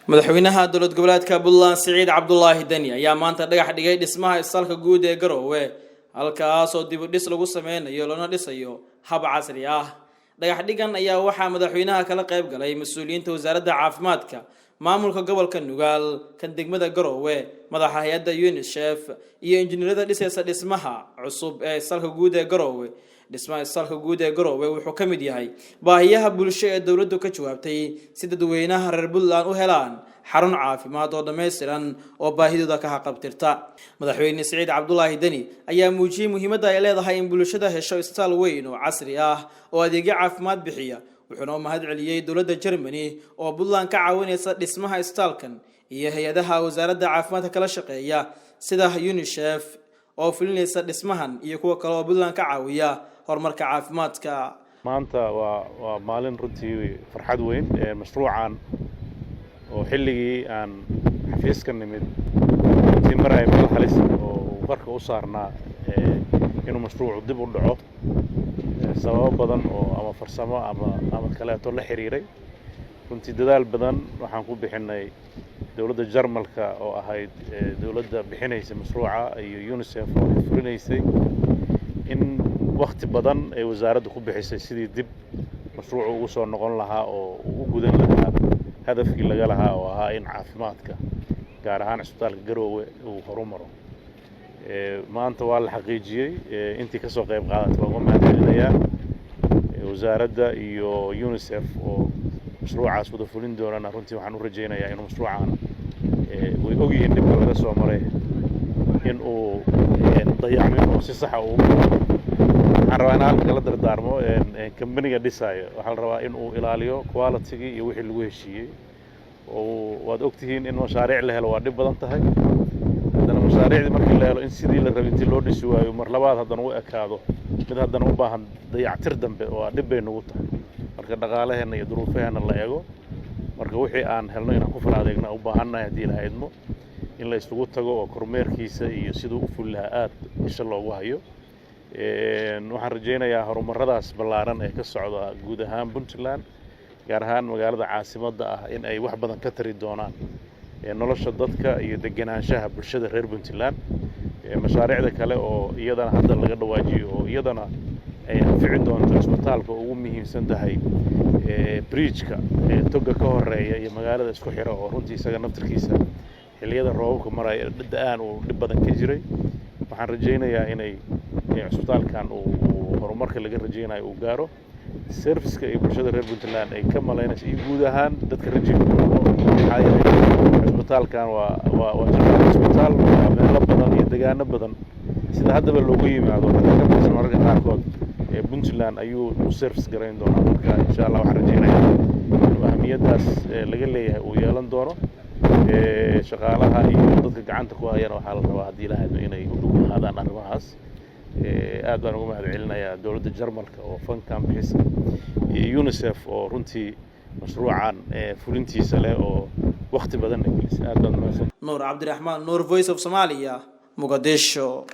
madaxweynaha dowlad goboleedka Puntland Siciid Cabdullaahi Dani ayaa maanta dhagax dhigay dhismaha isbitaalka guud ee Garowe halkaas oo dib u dhis lagu sameynayo lana dhisayo hab casri ah. dhagax dhigan ayaa waxaa madaxweynaha kala qayb galay mas'uuliyiinta wasaaradda caafimaadka, maamulka gobolka Nugaal, kan degmada Garowe, madaxa hay'adda UNICEF iyo injineerada dhisaysa dhismaha cusub ee isbitaalka guud ee Garowe. dhismaha isbitaalka guud ee Garowe wuxuu ka mid yahay baahiyaha bulsho ee dawladdu ka jawaabtay si dadweynaha reer Puntland u helaan xarun caafimaad oo dhameystiran oo baahidooda ka haqabtirta. madaxweyne Siciid Cabdullaahi Dani ayaa muujiyay muhiimadda ay leedahay in bulshada hesho isbitaal weyn oo casri ah oo adeegyo caafimaad bixiya. wuxuuna u mahad celiyay dowladda Germany oo Puntland ka caawinaysa dhismaha isbitaalkan iyo hay'adaha wasaaradda caafimaadka kala shaqeeya sida UNICEF oo fulinaysa dhismahan iyo kuwa kale oo Puntland ka caawiya horumarka caafimaadka. maanta waa maalin runtii farxad weyn ee mashruucan oo xilligii aan xafiiska nimid timaray meel halis oo qarka u saarnaa inuu mashruucu dib u dhaco sababo badan oo ama farsamo ama kaleeto la xiriiray. runtii dadaal badan waxaan ku bixinay dawladda Jarmalka oo ahayd dawladda bixinaysa mashruuca iyo UNICEF oo fulinaysay in waqti badan ay wasaaraddu ku bixisay sidii dib mashruucu ugu soo noqon lahaa oo ugu gudan lahaa hadafkii laga lahaa oo ahaa in caafimaadka gaar ahaan isbitaalka Garowe uu horumaro. maanta waa la xaqiijiyay intii ka soo qayb qaadatay waa mahad celinayaa wasaaradda iyo UNICEF oo mashruucaas wada fulin doonana. runtii waxaan u rajaynayaa inuu mashruucan way ogyihiin dib laga soo maray in uu dayacmin oo si sax ah uu waxaan rabaa in halka la dardaarmo kambaniga dhisayo waxaa la rabaa in uu ilaaliyo quality-ga iyo wixii lagu heshiiyey oo waad ogtihiin in mashaariic la helo waa dhib badan tahay. haddana mashaariicdii markii la helo in sidii la rabay intii loo dhisi waayo mar labaad haddana u ekaado mid haddana u baahan dayactir dambe oo dhib bay nagu tahay marka dhaqaalaheena iyo duruufaheena la eego. marka wixii aan helno inaan ku faraadeegna u baahannahay haddii la haydmo in la isugu tago oo kormeerkiisa iyo siduu u fuli lahaa aad isha loogu hayo. waxaan rajaynayaa horumaradaas ballaaran ee ka socda guud ahaan Puntland gaar ahaan magaalada caasimadda ah in ay wax badan ka tari doonaan nolosha dadka iyo deganaanshaha bulshada reer Puntland. mashaariicda kale oo iyadana hadda laga dhawaajiyo oo iyadana ay anfici doonto isbitaalka ugu muhiimsan tahay bridge-ka toga ka horeeya iyo magaalada isku xira oo runtii isaga naftirkiisa xilliyada roobabka maray da'aan uu dhib badan ka jiray. waxaan rajaynayaa inay isbitaalkan uu horumarka laga rajaynayo uu gaaro service-ka iyo bulshada reer Puntland ay ka malaynayso iyo guud ahaan dadka rajaynayo isbitaalkan waa isbitaal meelo badan iyo deegaano badan sida haddaba loogu yimaado ka baxsan mararka qaarkood Puntland ayuu u service garayn doonaa. marka insha Allah waxaan rajaynayaa in ahmiyadaas laga leeyahay uu yeelan doono shaqaalaha iyo dadka gacanta ku hayana waxaa la rabaa haddii la haydo inay u dhugnaadaan arrimahaas. aad baan ugu mahad celinayaa dawladda Jarmalka oo fankan bixisa iyo UNICEF oo runtii mashruucan fulintiisa leh oo waqti badan gelisay. aad baan u mahadsan. Nuur Cabdiraxmaan, Nuur Voice of Somalia, Mogadisho.